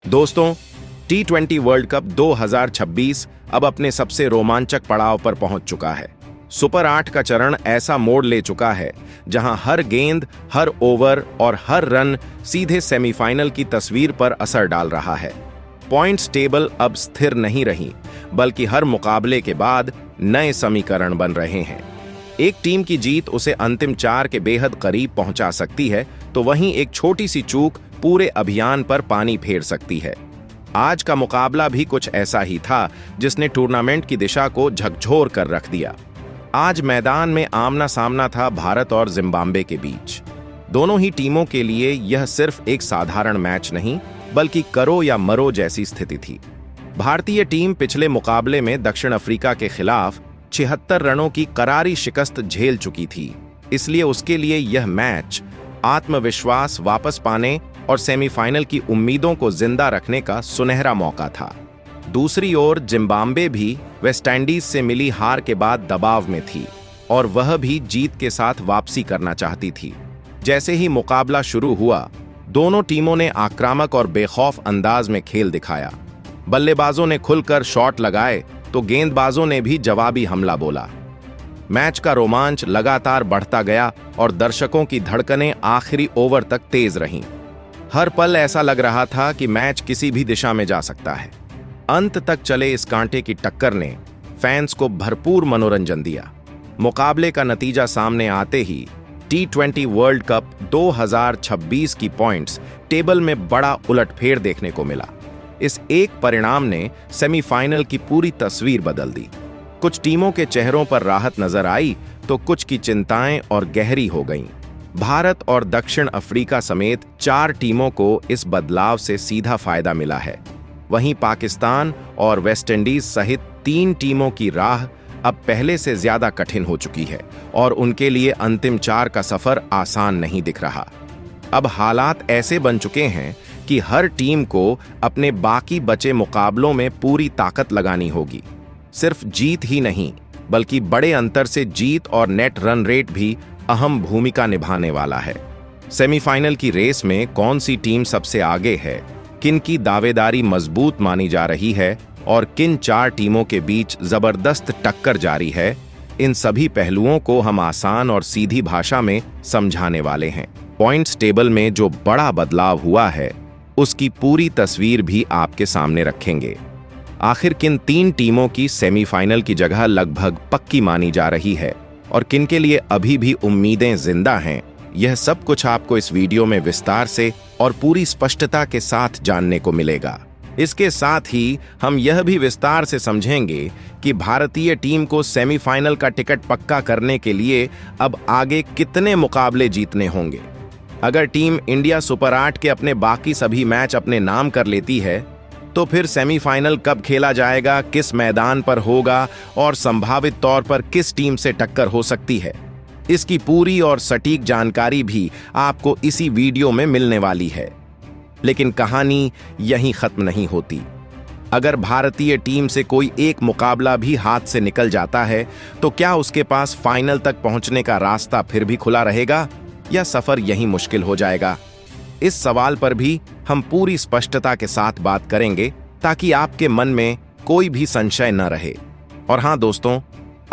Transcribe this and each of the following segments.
दोस्तों, T20 world cup 2026 अब अपने सबसे रोमांचक पड़ाव पर पहुंच चुका है। सुपर 8 का चरण ऐसा मोड़ ले चुका है जहां हर गेंद, हर ओवर और हर रन सीधे सेमीफाइनल की तस्वीर पर असर डाल रहा है। पॉइंट्स टेबल अब स्थिर नहीं रही, बल्कि हर मुकाबले के बाद नए समीकरण बन रहे हैं। एक टीम की जीत उसे अंतिम 4 के बेहद करीब पहुंचा सकती है, तो वहीं एक छोटी सी चूक पूरे अभियान पर पानी फेर सकती है। आज का मुकाबला भी कुछ ऐसा ही था, जिसने टूर्नामेंट की दिशा को झकझोर कर रख दिया। आज मैदान में आमना सामना था भारत और जिम्बाब्वे के बीच। दोनों ही टीमों के लिए यह सिर्फ एक साधारण मैच नहीं, बल्कि करो या मरो जैसी स्थिति थी। भारतीय टीम पिछले मुकाबले में दक्षिण अफ्रीका के खिलाफ 76 रनों की करारी शिकस्त झेल चुकी थी, इसलिए उसके लिए यह मैच आत्मविश्वास वापस पाने और सेमीफाइनल की उम्मीदों को जिंदा रखने का सुनहरा मौका था। दूसरी ओर जिम्बाब्वे भी वेस्टइंडीज से मिली हार के बाद दबाव में थी और वह भी जीत के साथ वापसी करना चाहती थी। जैसे ही मुकाबला शुरू हुआ, दोनों टीमों ने आक्रामक और बेखौफ अंदाज में खेल दिखाया। बल्लेबाजों ने खुलकर शॉट लगाए तो गेंदबाजों ने भी जवाबी हमला बोला। मैच का रोमांच लगातार बढ़ता गया और दर्शकों की धड़कनें आखिरी ओवर तक तेज रहीं। हर पल ऐसा लग रहा था कि मैच किसी भी दिशा में जा सकता है। अंत तक चले इस कांटे की टक्कर ने फैंस को भरपूर मनोरंजन दिया। मुकाबले का नतीजा सामने आते ही T20 वर्ल्ड कप 2026 की पॉइंट्स टेबल में बड़ा उलटफेर देखने को मिला। इस एक परिणाम ने सेमीफाइनल की पूरी तस्वीर बदल दी। कुछ टीमों के चेहरों पर राहत नजर आई, तो कुछ की चिंताएं और गहरी हो गईं। भारत और दक्षिण अफ्रीका समेत 4 टीमों को इस बदलाव से सीधा फायदा मिला है। वहीं पाकिस्तान और वेस्टइंडीज सहित 3 टीमों की राह अब पहले से ज्यादा कठिन हो चुकी है और उनके लिए अंतिम 4 का सफर आसान नहीं दिख रहा। अब हालात ऐसे बन चुके हैं कि हर टीम को अपने बाकी बचे मुकाबलों में पूरी ताकत लगानी होगी। सिर्फ जीत ही नहीं, बल्कि बड़े अंतर से जीत और नेट रन रेट भी अहम भूमिका निभाने वाला है। सेमीफाइनल की रेस में कौन सी टीम सबसे आगे है, किन की दावेदारी मजबूत मानी जा रही है और किन 4 टीमों के बीच जबरदस्त टक्कर जारी है, इन सभी पहलुओं को हम आसान और सीधी भाषा में समझाने वाले हैं। पॉइंट्स टेबल में जो बड़ा बदलाव हुआ है, उसकी पूरी तस्वीर भी आपके सामने रखेंगे। आखिर किन 3 टीमों की सेमीफाइनल की जगह लगभग पक्की मानी जा रही है और किन के लिए अभी भी उम्मीदें जिंदा हैं, यह सब कुछ आपको इस वीडियो में विस्तार से और पूरी स्पष्टता के साथ जानने को मिलेगा। इसके साथ ही हम यह भी विस्तार से समझेंगे कि भारतीय टीम को सेमीफाइनल का टिकट पक्का करने के लिए अब आगे कितने मुकाबले जीतने होंगे। अगर टीम इंडिया सुपर 8 के अपने बाकी सभी मैच अपने नाम कर लेती है, तो फिर सेमीफाइनल कब खेला जाएगा, किस मैदान पर होगा और संभावित तौर पर किस टीम से टक्कर हो सकती है, इसकी पूरी और सटीक जानकारी भी आपको इसी वीडियो में मिलने वाली है। लेकिन कहानी यहीं खत्म नहीं होती। अगर भारतीय टीम से कोई एक मुकाबला भी हाथ से निकल जाता है, तो क्या उसके पास फाइनल तक पहुंचने का रास्ता फिर भी खुला रहेगा या सफर यहीं मुश्किल हो जाएगा? इस सवाल पर भी हम पूरी स्पष्टता के साथ बात करेंगे, ताकि आपके मन में कोई भी संशय न रहे। और हाँ दोस्तों,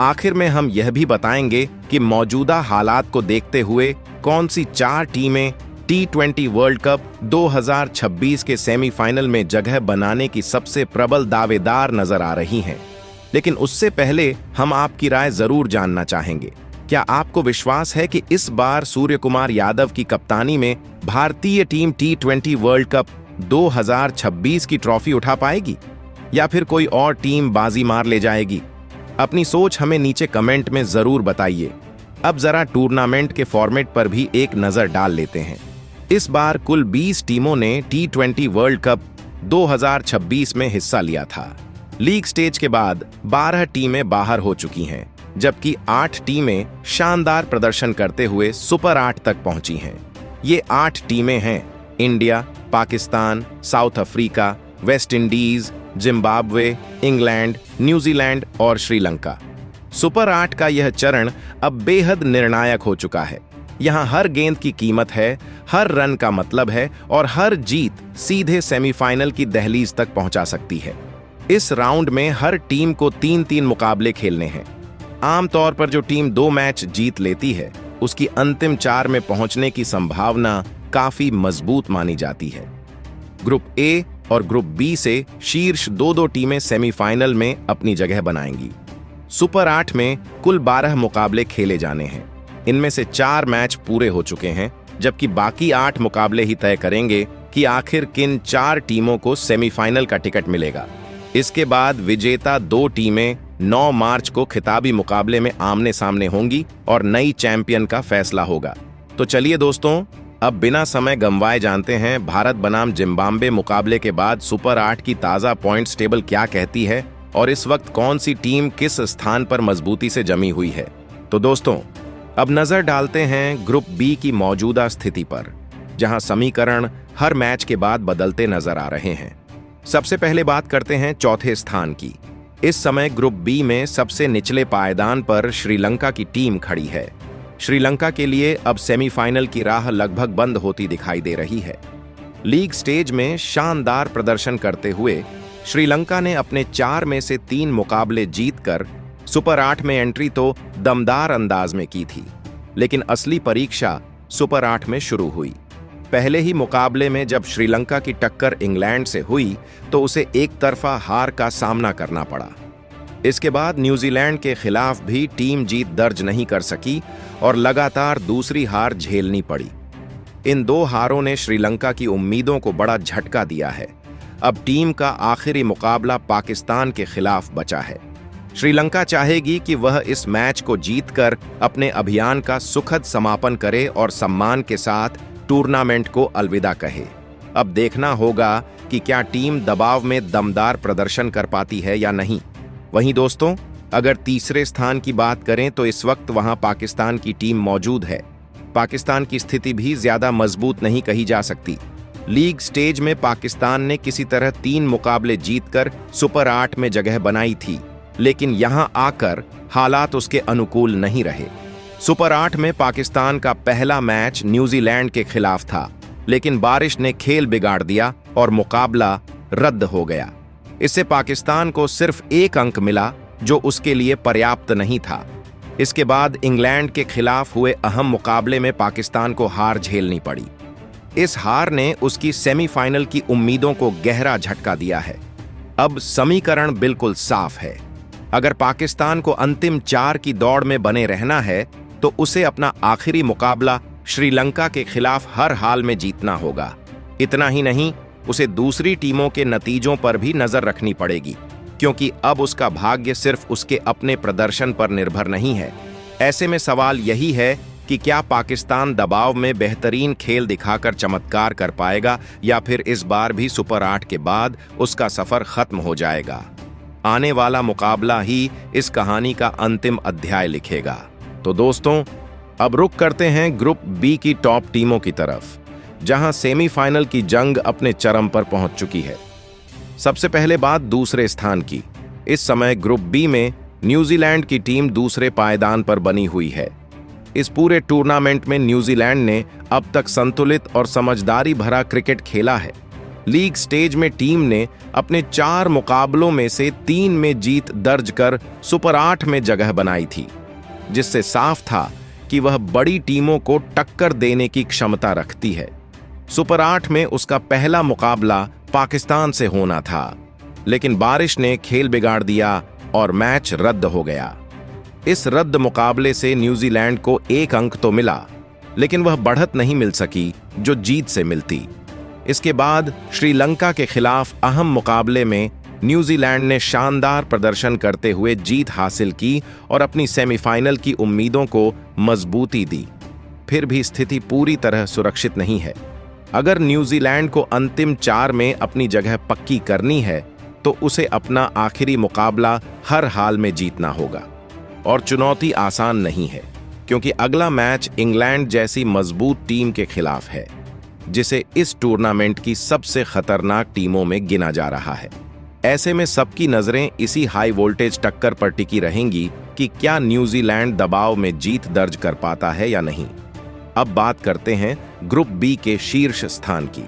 आखिर में हम यह भी बताएंगे कि मौजूदा हालात को देखते हुए कौन सी 4 टीमें T20 वर्ल्ड कप 2026 के सेमीफाइनल में जगह बनाने की सबसे प्रबल दावेदार नजर आ रही हैं। लेकिन उससे पहले हम आपकी राय जरूर जानना चाहेंगे। क्या आपको विश्वास है कि इस बार सूर्य कुमार यादव की कप्तानी में भारतीय टीम T20 वर्ल्ड कप 2026 की ट्रॉफी उठा पाएगी, या फिर कोई और टीम बाजी मार ले जाएगी? अपनी सोच हमें नीचे कमेंट में जरूर बताइए। अब जरा टूर्नामेंट के फॉर्मेट पर भी एक नजर डाल लेते हैं। इस बार कुल 20 टीमों ने T20 वर्ल्ड कप 2026 में हिस्सा लिया था। लीग स्टेज के बाद 12 टीमें बाहर हो चुकी हैं, जबकि 8 टीमें शानदार प्रदर्शन करते हुए सुपर 8 तक पहुंची हैं। ये 8 टीमें हैं India, Pakistan, south Africa, West Indies, Zimbabwe, England, New Zealand और श्रीलंका। सुपर 8 का यह चरण अब बेहद निर्णायक हो चुका है। यहाँ हर गेंद की कीमत है, हर रन का मतलब है और हर जीत सीधे सेमीफाइनल की दहलीज तक पहुंचा सकती है। इस राउंड में हर टीम को 3-3 मुकाबले खेलने हैं। आमतौर पर जो टीम 2 मैच जीत लेती है उसकी अंतिम 4 में पहुंचने की संभावना काफी मजबूत मानी जाती है। ग्रुप ए और ग्रुप बी से शीर्ष 2-2 टीमें सेमीफाइनल में अपनी जगह बनाएंगी। सुपर 8 में कुल 12 मुकाबले खेले जाने हैं। इनमें से 4 मैच पूरे हो चुके हैं, जबकि बाकी 8 मुकाबले ही तय करेंगे कि आखिर किन 4 टीमों को सेमीफाइनल का टिकट मिलेगा। इसके बाद विजेता 2 टीमें 9 मार्च को खिताबी मुकाबले में आमने सामने होंगी और नई चैंपियन का फैसला होगा। तो चलिए दोस्तों, अब बिना समय गंवाए जानते हैं भारत बनाम जिम्बाब्वे मुकाबले के बाद सुपर 8 की ताज़ा पॉइंट्स टेबल क्या कहती है और इस वक्त कौन सी टीम किस स्थान पर मजबूती से जमी हुई है। तो दोस्तों, अब नजर डालते हैं ग्रुप बी की मौजूदा स्थिति पर, जहां समीकरण हर मैच के बाद बदलते नजर आ रहे हैं। सबसे पहले बात करते हैं चौथे स्थान की। इस समय ग्रुप बी में सबसे निचले पायदान पर श्रीलंका की टीम खड़ी है। श्रीलंका के लिए अब सेमीफाइनल की राह लगभग बंद होती दिखाई दे रही है। लीग स्टेज में शानदार प्रदर्शन करते हुए श्रीलंका ने अपने 4 में से 3 मुकाबले जीतकर सुपर 8 में एंट्री तो दमदार अंदाज में की थी, लेकिन असली परीक्षा सुपर 8 में शुरू हुई। पहले ही मुकाबले में जब श्रीलंका की टक्कर इंग्लैंड से हुई तो उसे एक तरफा हार का सामना करना पड़ा। इसके बाद न्यूजीलैंड के खिलाफ भी टीम जीत दर्ज नहीं कर सकी और लगातार दूसरी हार झेलनी पड़ी। इन 2 हारों ने श्रीलंका की उम्मीदों को बड़ा झटका दिया है। अब टीम का आखिरी मुकाबला पाकिस्तान के खिलाफ बचा है। श्रीलंका चाहेगी कि वह इस मैच को जीतकर अपने अभियान का सुखद समापन करे और सम्मान के साथ टूर्नामेंट को अलविदा कहे। अब देखना होगा कि क्या टीम दबाव में दमदार प्रदर्शन कर पाती है या नहीं। वहीं दोस्तों, अगर तीसरे स्थान की बात करें तो इस वक्त वहां पाकिस्तान की टीम मौजूद है। पाकिस्तान की स्थिति भी ज्यादा मजबूत नहीं कही जा सकती। लीग स्टेज में पाकिस्तान ने किसी तरह 3 मुकाबले जीतकर सुपर 8 में जगह बनाई थी, लेकिन यहां आकर हालात उसके अनुकूल नहीं रहे। सुपर 8 में पाकिस्तान का पहला मैच न्यूजीलैंड के खिलाफ था, लेकिन बारिश ने खेल बिगाड़ दिया और मुकाबला रद्द हो गया। इससे पाकिस्तान को सिर्फ 1 अंक मिला, जो उसके लिए पर्याप्त नहीं था। इसके बाद इंग्लैंड के खिलाफ हुए अहम मुकाबले में पाकिस्तान को हार झेलनी पड़ी। इस हार ने उसकी सेमीफाइनल की उम्मीदों को गहरा झटका दिया है। अब समीकरण बिल्कुल साफ है। अगर पाकिस्तान को अंतिम 4 की दौड़ में बने रहना है तो उसे अपना आखिरी मुकाबला श्रीलंका के खिलाफ हर हाल में जीतना होगा। इतना ही नहीं, उसे दूसरी टीमों के नतीजों पर भी नजर रखनी पड़ेगी, क्योंकि अब उसका भाग्य सिर्फ उसके अपने प्रदर्शन पर निर्भर नहीं है। ऐसे में सवाल यही है कि क्या पाकिस्तान दबाव में बेहतरीन खेल दिखाकर चमत्कार कर पाएगा या फिर इस बार भी सुपर 8 के बाद उसका सफर खत्म हो जाएगा। आने वाला मुकाबला ही इस कहानी का अंतिम अध्याय लिखेगा। तो दोस्तों, अब रुख करते हैं ग्रुप बी की टॉप टीमों की तरफ, जहां सेमीफाइनल की जंग अपने चरम पर पहुंच चुकी है। सबसे पहले बात दूसरे स्थान की। इस समय ग्रुप बी में न्यूजीलैंड की टीम दूसरे पायदान पर बनी हुई है। इस पूरे टूर्नामेंट में न्यूजीलैंड ने अब तक संतुलित और समझदारी भरा क्रिकेट खेला है। लीग स्टेज में टीम ने अपने 4 मुकाबलों में से 3 में जीत दर्ज कर सुपर 8 में जगह बनाई थी, जिससे साफ था कि वह बड़ी टीमों को टक्कर देने की क्षमता रखती है। सुपर 8 में उसका पहला मुकाबला पाकिस्तान से होना था, लेकिन बारिश ने खेल बिगाड़ दिया और मैच रद्द हो गया। इस रद्द मुकाबले से न्यूजीलैंड को 1 अंक तो मिला, लेकिन वह बढ़त नहीं मिल सकी जो जीत से मिलती। इसके बाद श्रीलंका के खिलाफ अहम मुकाबले में न्यूजीलैंड ने शानदार प्रदर्शन करते हुए जीत हासिल की और अपनी सेमीफाइनल की उम्मीदों को मजबूती दी। फिर भी स्थिति पूरी तरह सुरक्षित नहीं है। अगर न्यूजीलैंड को अंतिम 4 में अपनी जगह पक्की करनी है तो उसे अपना आखिरी मुकाबला हर हाल में जीतना होगा, और चुनौती आसान नहीं है, क्योंकि अगला मैच इंग्लैंड जैसी मजबूत टीम के खिलाफ है, जिसे इस टूर्नामेंट की सबसे खतरनाक टीमों में गिना जा रहा है। ऐसे में सबकी नजरें इसी हाई वोल्टेज टक्कर पर टिकी रहेंगी कि क्या न्यूजीलैंड दबाव में जीत दर्ज कर पाता है या नहीं। अब बात करते हैं ग्रुप बी के शीर्ष स्थान की।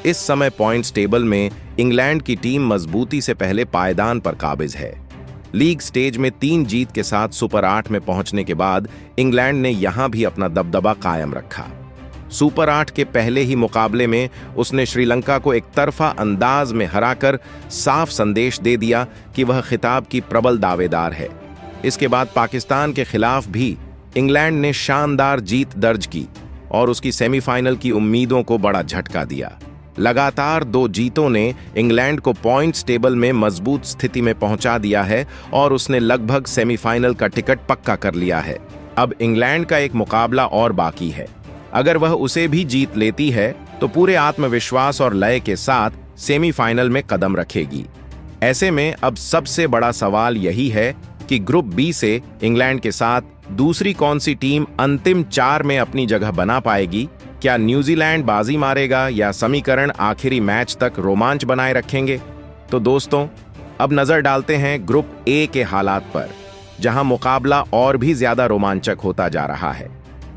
इस समय पॉइंट्स टेबल में इंग्लैंड की टीम मजबूती से पहले पायदान पर काबिज है। लीग स्टेज में 3 जीत के साथ सुपर 8 में पहुंचने के बाद इंग्लैंड ने यहां भी अपना दबदबा कायम रखा। सुपर 8 के पहले ही मुकाबले में उसने श्रीलंका को एक तरफा अंदाज में हराकर साफ संदेश दे दिया कि वह खिताब की प्रबल दावेदार है। इसके बाद पाकिस्तान के खिलाफ भी इंग्लैंड ने शानदार जीत दर्ज की और उसकी सेमीफाइनल की उम्मीदों को बड़ा झटका दिया। लगातार 2 जीतों ने इंग्लैंड को पॉइंट्स टेबल में मजबूत स्थिति में पहुंचा दिया है और उसने लगभग सेमीफाइनल का टिकट पक्का कर लिया है। अब इंग्लैंड का एक मुकाबला और बाकी है। अगर वह उसे भी जीत लेती है तो पूरे आत्मविश्वास और लय के साथ सेमीफाइनल में कदम रखेगी। ऐसे में अब सबसे बड़ा सवाल यही है कि ग्रुप बी से इंग्लैंड के साथ दूसरी कौन सी टीम अंतिम 4 में अपनी जगह बना पाएगी। क्या न्यूजीलैंड बाजी मारेगा या समीकरण आखिरी मैच तक रोमांच बनाए रखेंगे? तो दोस्तों, अब नजर डालते हैं ग्रुप ए के हालात पर, जहां मुकाबला और भी ज्यादा रोमांचक होता जा रहा है।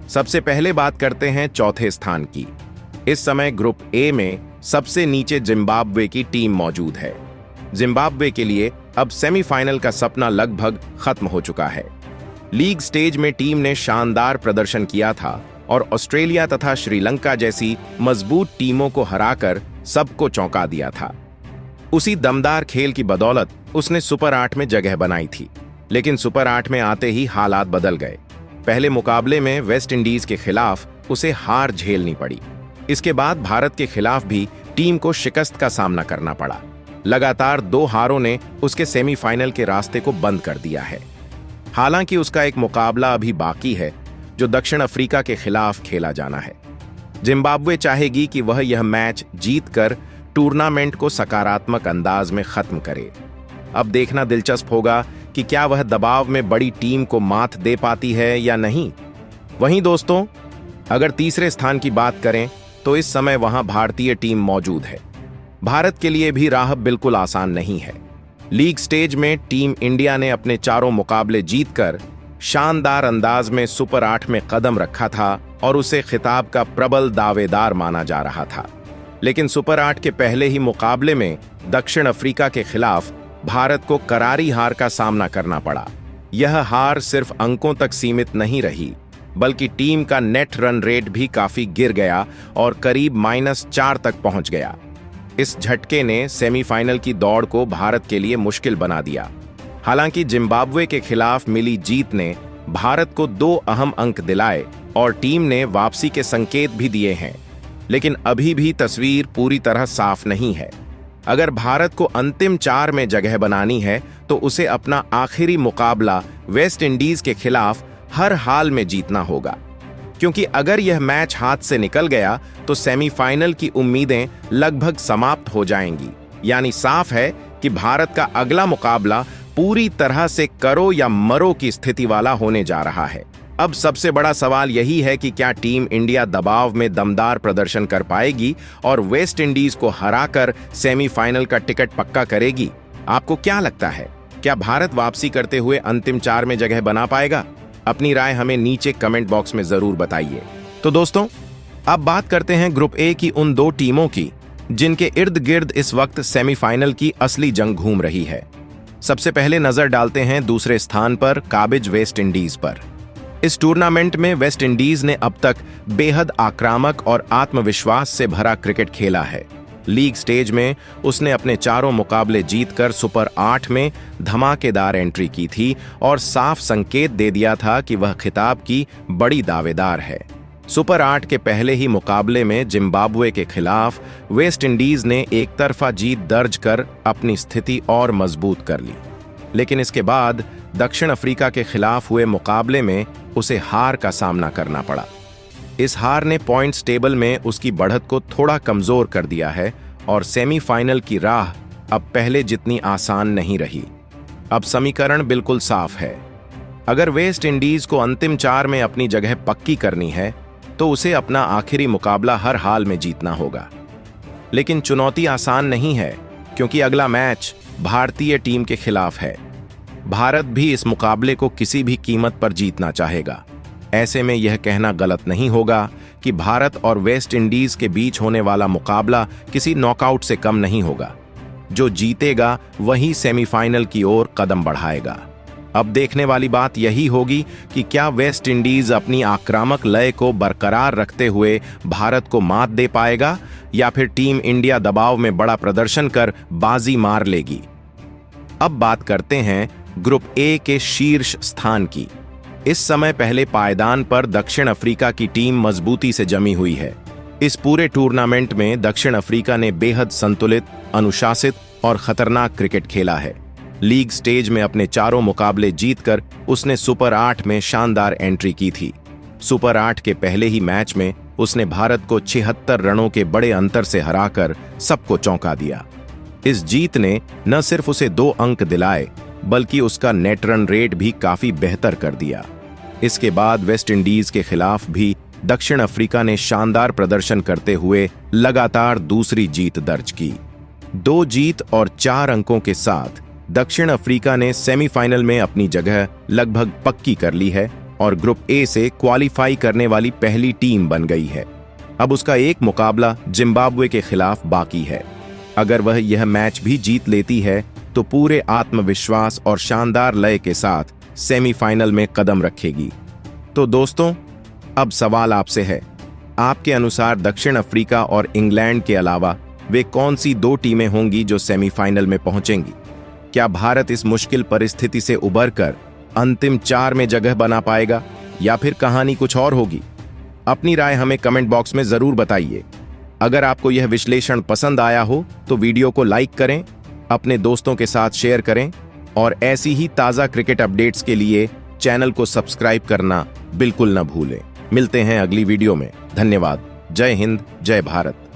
सबसे पहले बात करते हैं चौथे स्थान की। इस समय ग्रुप ए में सबसे नीचे जिम्बाब्वे की टीम मौजूद है। जिम्बाब्वे के लिए अब सेमीफाइनल का सपना लगभग खत्म हो चुका है। लीग स्टेज में टीम ने शानदार प्रदर्शन किया था और ऑस्ट्रेलिया तथा श्रीलंका जैसी मजबूत टीमों को हराकर सबको चौंका दिया था। उसी दमदार खेल की बदौलत उसने सुपर 8 में जगह बनाई थी, लेकिन सुपर 8 में आते ही हालात बदल गए। पहले मुकाबले में वेस्ट इंडीज के खिलाफ उसे हार झेलनी पड़ी। इसके बाद भारत के खिलाफ भी टीम को शिकस्त का सामना करना पड़ा। लगातार 2 हारों ने उसके सेमीफाइनल के रास्ते को बंद कर दिया है। हालांकि उसका एक मुकाबला अभी बाकी है जो दक्षिण अफ्रीका के खिलाफ खेला जाना है। जिम्बाब्वे चाहेगी कि वह यह मैच जीतकर टूर्नामेंट को सकारात्मक अंदाज में खत्म करे। अब देखना दिलचस्प होगा कि क्या वह दबाव में बड़ी टीम को मात दे पाती है या नहीं। वहीं दोस्तों, अगर तीसरे स्थान की बात करें तो इस समय वहां भारतीय टीम मौजूद है। भारत के लिए भी राह बिल्कुल आसान नहीं है। लीग स्टेज में टीम इंडिया ने अपने 4 मुकाबले जीतकर शानदार अंदाज में सुपर 8 में कदम रखा था और उसे खिताब का प्रबल दावेदार माना जा रहा था। लेकिन सुपर 8 के पहले ही मुकाबले में दक्षिण अफ्रीका के खिलाफ भारत को करारी हार का सामना करना पड़ा। यह हार सिर्फ अंकों तक सीमित नहीं रही, बल्कि टीम का नेट रन रेट भी काफी गिर गया और करीब -4 तक पहुंच गया। इस झटके ने सेमीफाइनल की दौड़ को भारत के लिए मुश्किल बना दिया। हालांकि जिम्बाब्वे के खिलाफ मिली जीत ने भारत को 2 अहम अंक दिलाए और टीम ने वापसी के संकेत भी दिए हैं, लेकिन अभी भी तस्वीर पूरी तरह साफ नहीं है। अगर भारत को अंतिम 4 में जगह बनानी है तो उसे अपना आखिरी मुकाबला वेस्ट इंडीज के खिलाफ हर हाल में जीतना होगा, क्योंकि अगर यह मैच हाथ से निकल गया तो सेमीफाइनल की उम्मीदें लगभग समाप्त हो जाएंगी। यानी साफ है कि भारत का अगला मुकाबला पूरी तरह से करो या मरो की स्थिति वाला होने जा रहा है। अब सबसे बड़ा सवाल यही है कि क्या टीम इंडिया दबाव में दमदार प्रदर्शन कर पाएगी और वेस्ट इंडीज को हराकर सेमीफाइनल का टिकट पक्का करेगी। आपको क्या लगता है, क्या भारत वापसी करते हुए अंतिम 4 में जगह बना पाएगा? अपनी राय हमें नीचे कमेंट बॉक्स में जरूर बताइए। तो दोस्तों, अब बात करते हैं ग्रुप ए की उन 2 टीमों की जिनके इर्द गिर्द इस वक्त सेमीफाइनल की असली जंग घूम रही है। सबसे पहले नजर डालते हैं दूसरे स्थान पर काबिज वेस्ट इंडीज पर। इस टूर्नामेंट में वेस्ट इंडीज ने अब तक बेहद आक्रामक और आत्मविश्वास से भरा क्रिकेट खेला है। लीग स्टेज में उसने अपने 4 मुकाबले जीतकर सुपर 8 में धमाकेदार एंट्री की थी और साफ संकेत दे दिया था कि वह खिताब की बड़ी दावेदार है। सुपर 8 के पहले ही मुकाबले में जिम्बाब्वे के खिलाफ वेस्ट इंडीज ने एक तरफा जीत दर्ज कर अपनी स्थिति और मजबूत कर ली, लेकिन इसके बाद दक्षिण अफ्रीका के खिलाफ हुए मुकाबले में उसे हार का सामना करना पड़ा। इस हार ने पॉइंट्स टेबल में उसकी बढ़त को थोड़ा कमजोर कर दिया है और सेमीफाइनल की राह अब पहले जितनी आसान नहीं रही। अब समीकरण बिल्कुल साफ है। अगर वेस्ट इंडीज को अंतिम 4 में अपनी जगह पक्की करनी है तो उसे अपना आखिरी मुकाबला हर हाल में जीतना होगा। लेकिन चुनौती आसान नहीं है, क्योंकि अगला मैच भारतीय टीम के खिलाफ है। भारत भी इस मुकाबले को किसी भी कीमत पर जीतना चाहेगा। ऐसे में यह कहना गलत नहीं होगा कि भारत और वेस्ट इंडीज के बीच होने वाला मुकाबला किसी नॉकआउट से कम नहीं होगा। जो जीतेगा वही सेमीफाइनल की ओर कदम बढ़ाएगा। अब देखने वाली बात यही होगी कि क्या वेस्ट इंडीज अपनी आक्रामक लय को बरकरार रखते हुए भारत को मात दे पाएगा या फिर टीम इंडिया दबाव में बड़ा प्रदर्शन कर बाजी मार लेगी। अब बात करते हैं ग्रुप ए के शीर्ष स्थान की। इस समय पहले पायदान पर दक्षिण अफ्रीका की टीम मजबूती से जमी हुई है। इस पूरे टूर्नामेंट में दक्षिण अफ्रीका ने बेहद संतुलित, अनुशासित और खतरनाक क्रिकेट खेला है। लीग स्टेज में अपने चारों मुकाबले जीतकर उसने सुपर 8 में शानदार एंट्री की थी। सुपर 8 के पहले ही मैच में उसने भारत को 76 रनों के बड़े अंतर से हराकर सबको चौंका दिया। इस जीत ने न सिर्फ उसे 2 अंक दिलाए बल्कि उसका नेट रन रेट भी काफी बेहतर कर दिया। इसके बाद वेस्ट इंडीज के खिलाफ भी दक्षिण अफ्रीका ने शानदार प्रदर्शन करते हुए लगातार दूसरी जीत दर्ज की। 2 जीत और 4 अंकों के साथ दक्षिण अफ्रीका ने सेमीफाइनल में अपनी जगह लगभग पक्की कर ली है और ग्रुप ए से क्वालिफाई करने वाली पहली टीम बन गई है। अब उसका एक मुकाबला जिम्बाब्वे के खिलाफ बाकी है। अगर वह यह मैच भी जीत लेती है तो पूरे आत्मविश्वास और शानदार लय के साथ सेमीफाइनल में कदम रखेगी। तो दोस्तों, अब सवाल आपसे है, आपके अनुसार दक्षिण अफ्रीका और इंग्लैंड के अलावा वे कौन सी 2 टीमें होंगी जो सेमीफाइनल में पहुंचेंगी? क्या भारत इस मुश्किल परिस्थिति से उबरकर अंतिम 4 में जगह बना पाएगा या फिर कहानी कुछ और होगी? अपनी राय हमें कमेंट बॉक्स में जरूर बताइए। अगर आपको यह विश्लेषण पसंद आया हो तो वीडियो को लाइक करें, अपने दोस्तों के साथ शेयर करें और ऐसी ही ताज़ा क्रिकेट अपडेट्स के लिए चैनल को सब्सक्राइब करना बिल्कुल न भूलें। मिलते हैं अगली वीडियो में। धन्यवाद। जय हिंद, जय भारत।